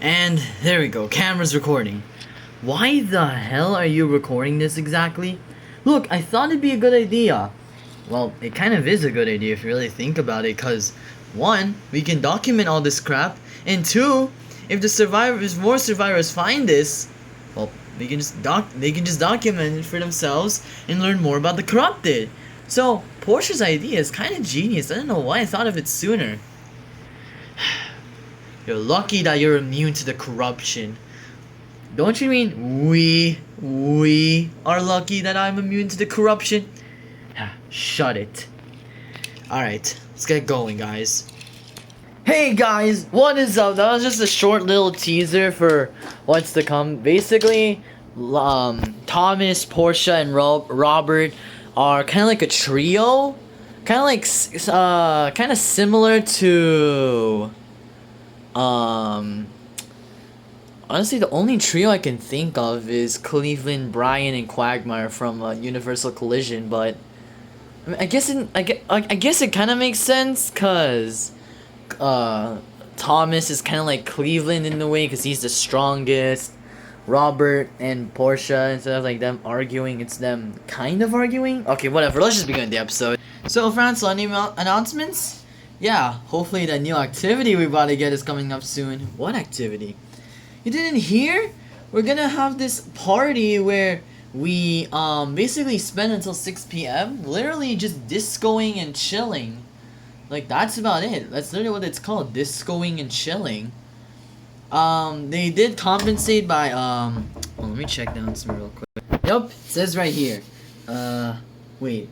And there we go, camera's recording. Why the hell are you recording this exactly? Look, I thought it'd be a good idea. Well, it kind of is a good idea if you really think about it, cause one, we can document all this crap, and two, if more survivors find this, well, they can just document it for themselves and learn more about the corrupted. So Portia's idea is kind of genius. I don't know why I thought of it sooner. You're lucky that you're immune to the corruption. Don't you mean we are lucky that I'm immune to the corruption? Shut it. Alright, let's get going, guys. Hey guys, what is up? That was just a short little teaser for what's to come. Basically, Thomas, Portia, and Robert are kind of like a trio. Kind of similar to... honestly, the only trio I can think of is Cleveland, Brian, and Quagmire from Universal Collision. But I mean, I guess it kind of makes sense, cause Thomas is kind of like Cleveland in a way, cause he's the strongest. Robert and Portia, instead of like them arguing, it's them kind of arguing. Okay, whatever. Let's just begin the episode. So, France, any announcements? Yeah, hopefully the new activity we're about to get is coming up soon. What activity? You didn't hear? We're gonna have this party where we basically spend until 6 p.m. literally just discoing and chilling. Like, that's about it. That's literally what it's called, discoing and chilling. They did compensate by well, let me check down some real quick. Yep, it says right here. Wait.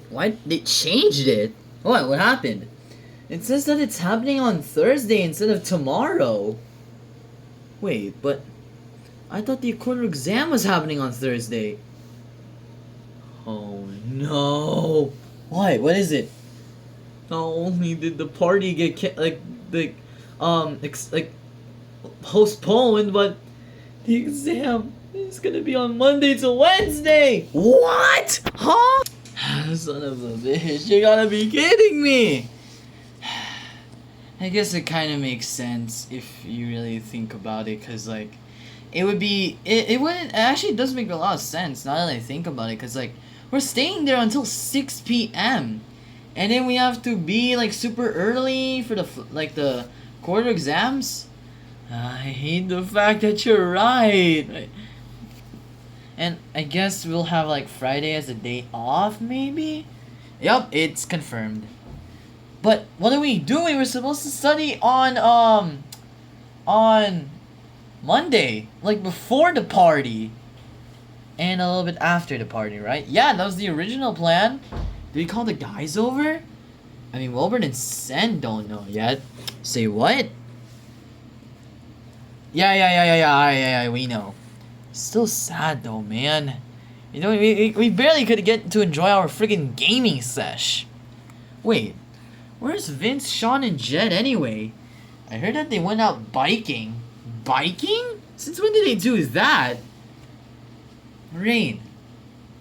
Why they changed it? What happened? It says that it's happening on Thursday instead of tomorrow. Wait, but I thought the quarter exam was happening on Thursday. Oh no! What is it? Not only did the party get postponed, but the exam is gonna be on Monday to Wednesday. What? Huh? Son of a bitch! You gotta be kidding me! I guess it kind of makes sense if you really think about it, cause like, it actually does make a lot of sense now that I think about it, cause like, we're staying there until 6 p.m. and then we have to be like super early for the quarter exams. I hate the fact that you're right. And I guess we'll have like Friday as a day off, maybe? Yup, it's confirmed. But what are we doing? We're supposed to study on Monday, like before the party, and a little bit after the party, right? Yeah, that was the original plan. Did we call the guys over? I mean, Whelbern and Cenn don't know yet. Say what? Yeah, we know. Still sad though, man. You know, we barely could get to enjoy our friggin' gaming sesh. Wait, where's Vince, Shawn, and Jed anyway? I heard that they went out biking. Biking? Since when did they do that? Rain.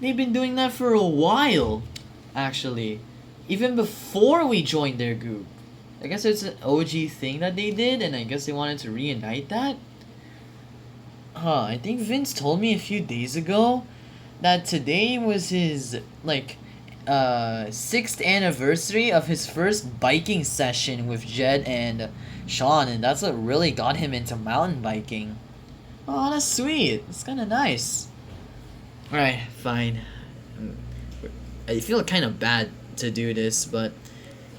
They've been doing that for a while, actually. Even before we joined their group. I guess it's an OG thing that they did, and I guess they wanted to reunite that. I think Vince told me a few days ago that today was his, like, 6th anniversary of his first biking session with Jed and Shawn, and that's what really got him into mountain biking. Oh, that's sweet. It's kind of nice. Alright, fine. I feel kind of bad to do this, but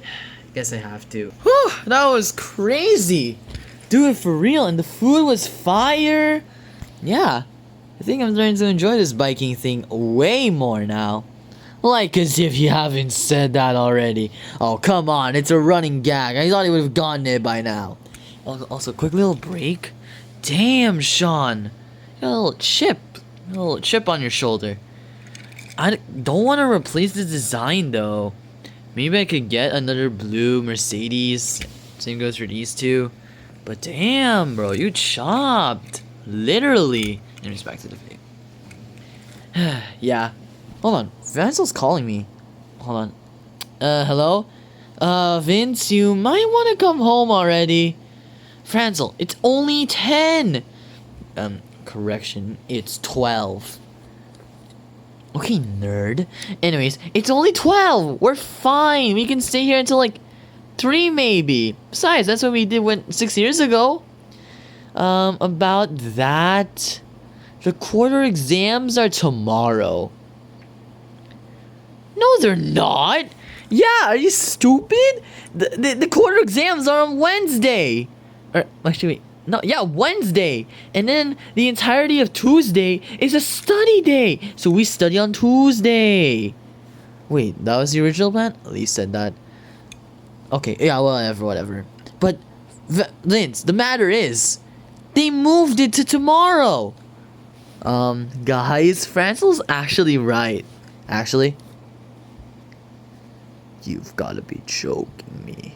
I guess I have to. Whew, that was crazy. Do it for real, and the food was fire. Yeah, I think I'm starting to enjoy this biking thing way more now. Like as if you haven't said that already. Oh, come on, it's a running gag. I thought he would have gotten it by now. Also, quick little break. Damn, Shawn. You got a little chip on your shoulder. I don't want to replace the design though. Maybe I could get another blue Mercedes. Same goes for these two. But damn, bro, you chopped. Literally. In respect to the video. Yeah. Hold on. Vansel's calling me. Hold on. Hello? Vince, you might want to come home already. Franzel, it's only 10. Correction, it's 12. Okay, nerd. Anyways, it's only 12. We're fine. We can stay here until like 3 maybe. Besides, that's what we did 6 years ago. About that, the quarter exams are tomorrow. No, they're not. Yeah, are you stupid? The quarter exams are on Wednesday. Or actually, wait. No, yeah, Wednesday. And then the entirety of Tuesday is a study day. So we study on Tuesday. Wait, that was the original plan? At least said that. Okay, yeah, whatever. But, Vince, the matter is, they moved it to tomorrow. Guys, Francel's actually right. Actually, you've got to be joking me.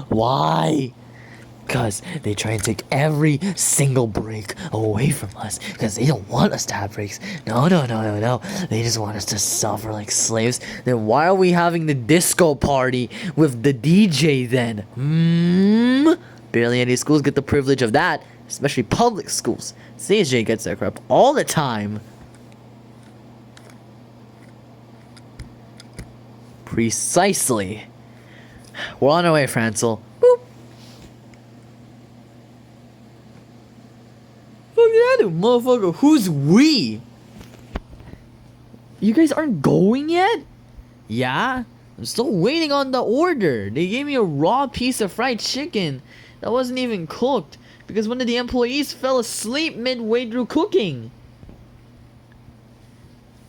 Why? Because they try and take every single break away from us. Because they don't want us to have breaks. No. They just want us to suffer like slaves. Then why are we having the disco party with the DJ then? Barely any schools get the privilege of that. Especially public schools. CSJ gets that crap all the time. Precisely. We're on our way, Franzel. Boop. Fuck that, motherfucker. Who's we? You guys aren't going yet? Yeah? I'm still waiting on the order. They gave me a raw piece of fried chicken that wasn't even cooked because one of the employees fell asleep midway through cooking.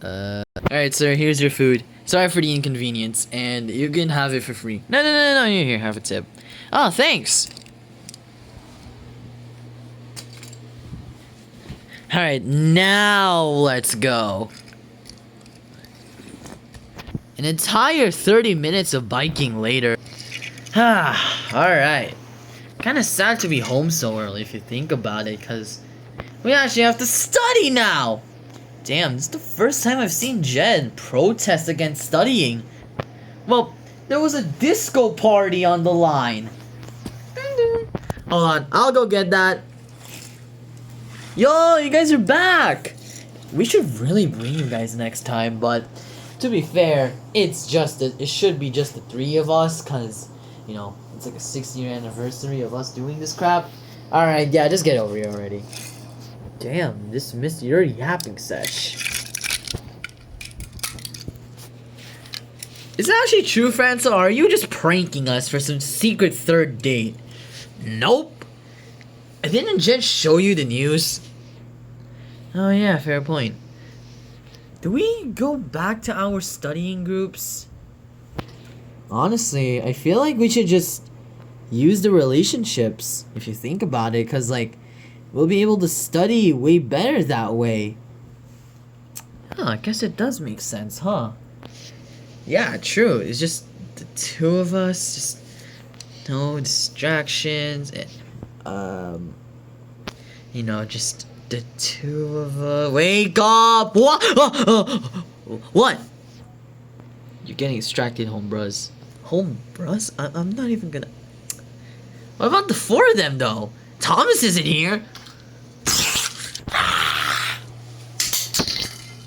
Alright, sir, here's your food. Sorry for the inconvenience, and you can have it for free. No, here, have a tip. Oh, thanks. Alright, now let's go. An entire 30 minutes of biking later. Alright. Kinda sad to be home so early if you think about it, because we actually have to study now! Damn, this is the first time I've seen Jed protest against studying. Well, there was a disco party on the line. Hold on, I'll go get that. Yo, you guys are back! We should really bring you guys next time, but to be fair, it should be just the 3 of us, cause, you know, it's like a 6-year anniversary of us doing this crap. Alright, yeah, just get over here already. Damn, this missed your yapping sesh. Is that actually true, Franzel? Or are you just pranking us for some secret 3rd date? Nope. Didn't Jen show you the news? Oh yeah, fair point. Do we go back to our studying groups? Honestly, I feel like we should just use the relationships, if you think about it, because, like, we'll be able to study way better that way. Huh, I guess it does make sense, huh? Yeah, true. It's just the 2 of us, just no distractions, and, you know, just the 2 of us. Wake up! What? What? You're getting distracted, homebruhs. Homebruhs? I'm not even gonna... What about the 4 of them, though? Thomas isn't here.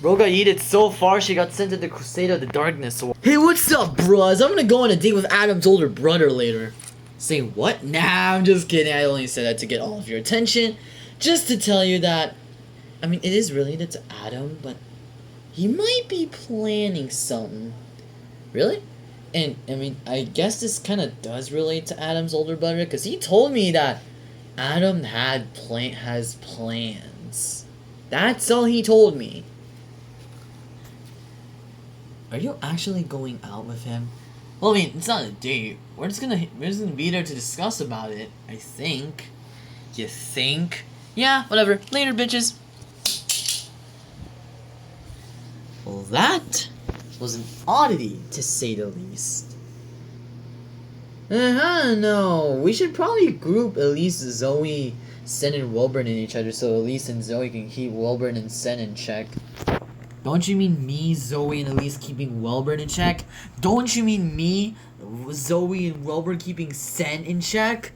Bro got yeeted so far she got sent to the Crusade of the Darkness. Hey, what's up, bros? I'm gonna go on a date with Adam's older brother later. Say what? Nah, I'm just kidding. I only said that to get all of your attention. Just to tell you that, I mean, it is related to Adam, but he might be planning something. Really? And, I mean, I guess this kind of does relate to Adam's older brother, because he told me that Adam has plans. That's all he told me. Are you actually going out with him? Well, I mean, it's not a date. We're just gonna be there to discuss about it, I think. You think? Yeah, whatever. Later, bitches. Well, that was an oddity, to say the least. No. We should probably group Elise, Zoe, Cenn, and Whelbern in each other so Elise and Zoe can keep Whelbern and Cenn in check. Don't you mean me, Zoe, and Elise keeping Whelbern in check? Don't you mean me, Zoe, and Whelbern keeping Cenn in check?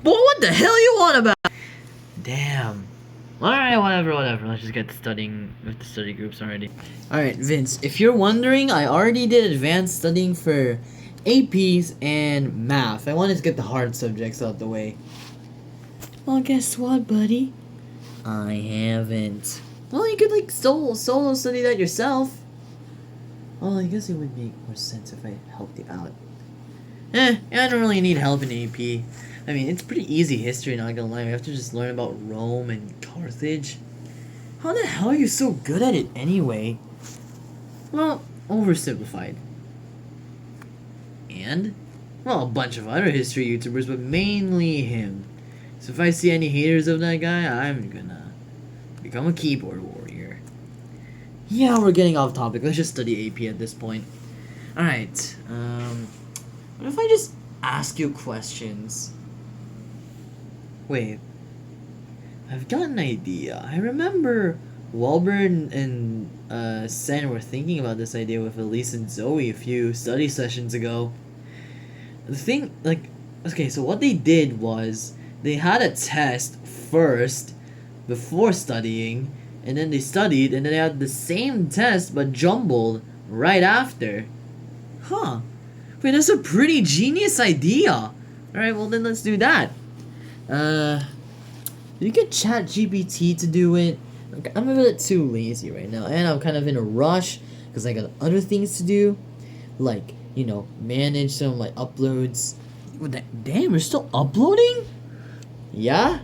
Boy, what the hell you want about? Damn. Alright, whatever. Let's just get studying with the study groups already. Alright, Vince, if you're wondering, I already did advanced studying for APs and math. I wanted to get the hard subjects out the way. Well, guess what, buddy? I haven't. Well, you could, like, solo study that yourself. Well, I guess it would make more sense if I helped you out. I don't really need help in AP. I mean, it's pretty easy history, not gonna lie. We have to just learn about Rome and Carthage. How the hell are you so good at it anyway? Well, oversimplified. And? Well, a bunch of other history YouTubers, but mainly him. So if I see any haters of that guy, I'm gonna become a keyboard warrior. Yeah, we're getting off topic. Let's just study AP at this point. Alright, what if I just ask you questions? Wait, I've got an idea. I remember Whelbern and Cenn were thinking about this idea with Elise and Zoe a few study sessions ago. The thing, like, okay, so what they did was they had a test first before studying, and then they studied, and then they had the same test but jumbled right after. Huh. Wait, that's a pretty genius idea. Alright, well then let's do that. You get ChatGPT to do it. I'm a bit too lazy right now, and I'm kind of in a rush because I got other things to do, like, you know, manage some of my uploads. Damn, you're still uploading? Yeah?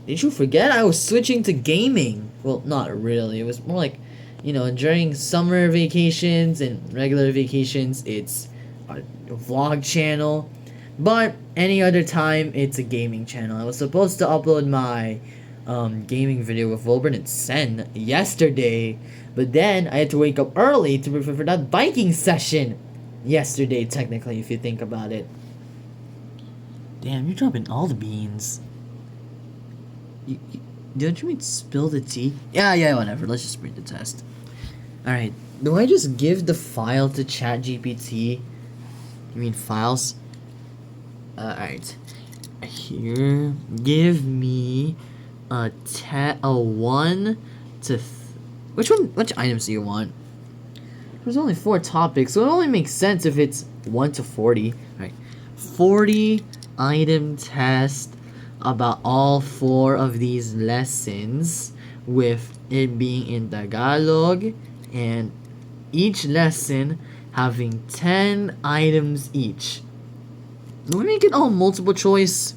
Did you forget I was switching to gaming? Well, not really. It was more like, you know, during summer vacations and regular vacations, it's a vlog channel. But any other time, it's a gaming channel. I was supposed to upload my gaming video with Whelbern and Cenn yesterday, but then I had to wake up early to prepare for that biking session yesterday, technically, if you think about it. Damn, you're dropping all the beans. Don't you mean spill the tea? Yeah, whatever. Let's just read the test. Alright, do I just give the file to ChatGPT? You mean files? Alright. Here, give me a 1 to... which items do you want? There's only 4 topics, so it only makes sense if it's 1 to 40. Alright. 40 item test about all 4 of these lessons, with it being in Tagalog, and each lesson having 10 items each. Do we make it all multiple choice?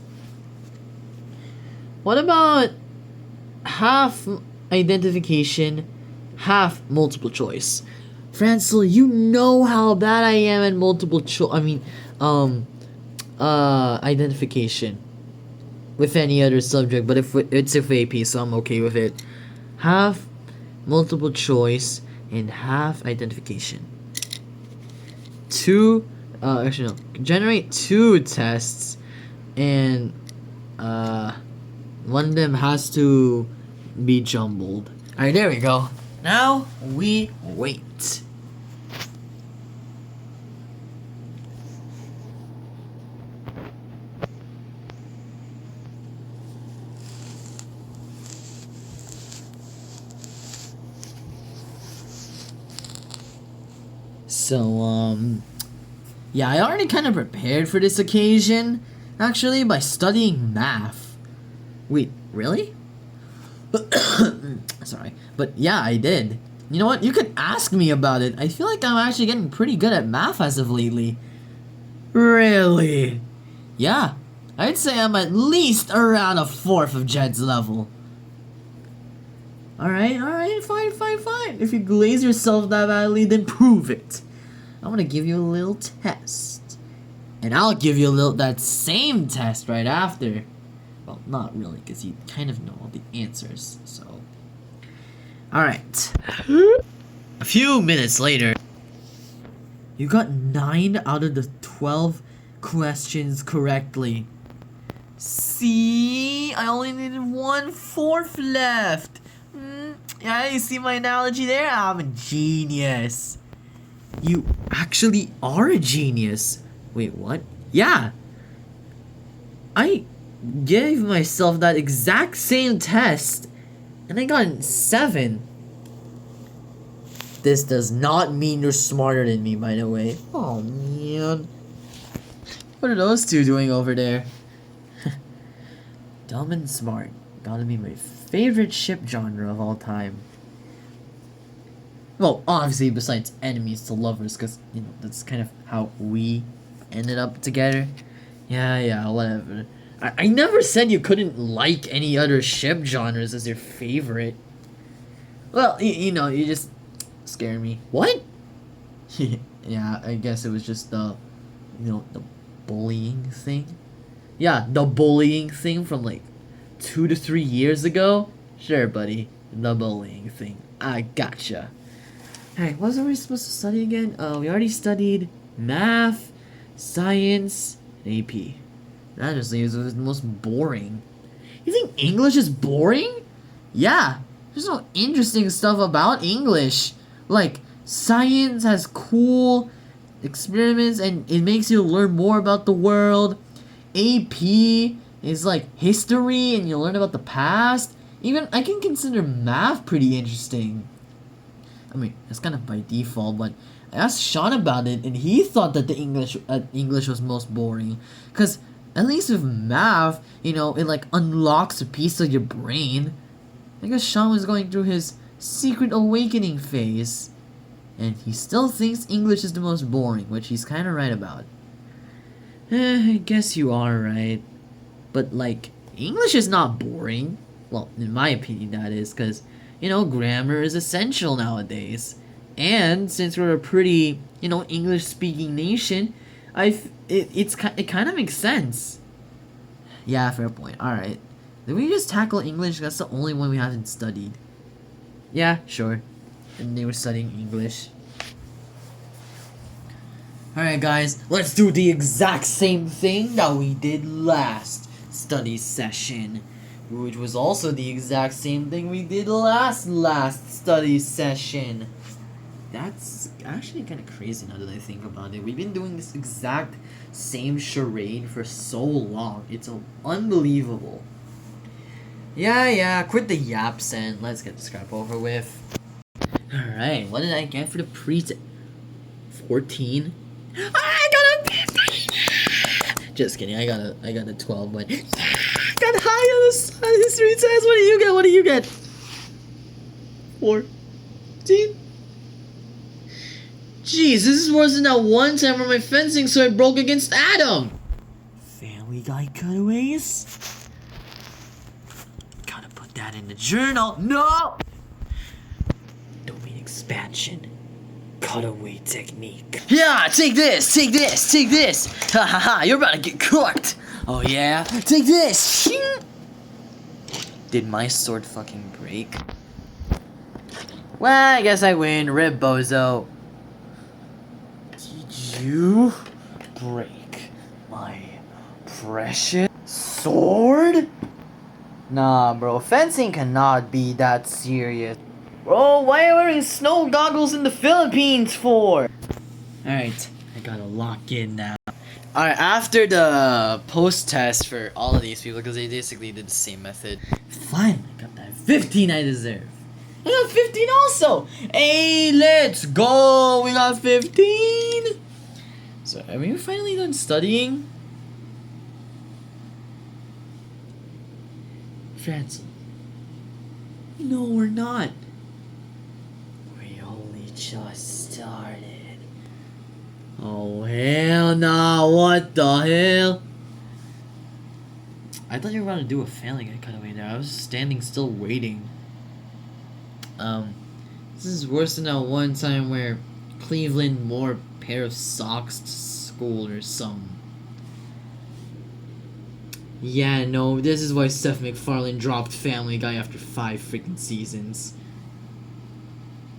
What about half identification, half multiple choice? Francel, you know how bad I am at multiple choice. Identification. With any other subject, but if it's with AP, so I'm okay with it. Half multiple choice and half identification. Generate 2 tests, and one of them has to be jumbled. Alright, there we go. Now we wait. So, yeah, I already kind of prepared for this occasion, actually, by studying math. Wait, really? Sorry. But yeah, I did. You know what? You could ask me about it. I feel like I'm actually getting pretty good at math as of lately. Really? Yeah. I'd say I'm at least around a 4th of Jed's level. Alright, fine. If you glaze yourself that badly, then prove it. I'm gonna give you a little test. And I'll give you that same test right after. Well, not really, because you kind of know all the answers, so. Alright. A few minutes later. You got 9 out of the 12 questions correctly. See? I only needed 1/4 left. Yeah, you see my analogy there? I'm a genius. You actually are a genius. Wait, what? Yeah. I gave myself that exact same test, and I got a 7. This does not mean you're smarter than me, by the way. Oh, man. What are those two doing over there? Dumb and smart. Gotta be my favorite ship genre of all time. Well, obviously, besides enemies to lovers, because, you know, that's kind of how we ended up together. Yeah, whatever. I never said you couldn't like any other ship genres as your favorite. Well, you know, you just scare me. What? Yeah, I guess it was just the, you know, the bullying thing. Yeah, the bullying thing from like 2 to 3 years ago. Sure, buddy, the bullying thing. I gotcha. Alright, what were we supposed to study again? We already studied math, science, and AP. That just leaves us the most boring. You think English is boring? Yeah, there's no interesting stuff about English. Like, science has cool experiments and it makes you learn more about the world. AP is like history and you learn about the past. Even, I can consider math pretty interesting. I mean, it's kind of by default, but I asked Shawn about it, and he thought that the English was most boring, cause at least with math, you know, it like unlocks a piece of your brain. I guess Shawn was going through his secret awakening phase, and he still thinks English is the most boring, which he's kind of right about. I guess you are right, but like English is not boring. Well, in my opinion, that is, cause you know, grammar is essential nowadays. And since we're a pretty, you know, English-speaking nation, it kind of makes sense. Yeah, fair point. Alright. Did we just tackle English? That's the only one we haven't studied. Yeah, sure. And they were studying English. Alright, guys. Let's do the exact same thing that we did last study session. Which was also the exact same thing we did last study session. That's actually kind of crazy now that I think about it. We've been doing this exact same charade for so long. It's unbelievable. Yeah, quit the yaps and let's get this crap over with. Alright, what did I get for the pre-test? 14? I got a 15! Just kidding, I got a 12, but got high on the history test. What do you get? 14? Jeez, this is worse than that one time where my fencing sword broke against Adam. Family Guy cutaways? Gotta put that in the journal. No! Domain expansion. Cutaway technique. Yeah, take this. Ha ha ha, you're about to get cooked. Oh yeah? Take this! Did my sword fucking break? Well, I guess I win. Rip, bozo. Did you break my precious sword? Nah, bro. Fencing cannot be that serious. Bro, why are you wearing snow goggles in the Philippines for? Alright, I gotta lock in now. Alright, after the post-test for all of these people, because they basically did the same method. Fine, I got that 15 I deserve. I got 15 also! Hey, let's go! We got 15! So, are we finally done studying? Francie. No, we're not. We only just started. Oh, hell nah, what the hell? I thought you were about to do a Family Guy cutaway there. I was standing still waiting. This is worse than that one time where Cleveland wore a pair of socks to school or something. Yeah, no, this is why Seth MacFarlane dropped Family Guy after 5 freaking seasons.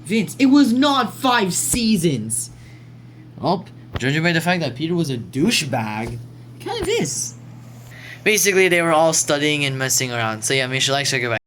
Vince, it was not 5 seasons! Oh, judging by the fact that Peter was a douchebag, it kind of is. Basically, they were all studying and messing around. So yeah, make sure you like, share, goodbye.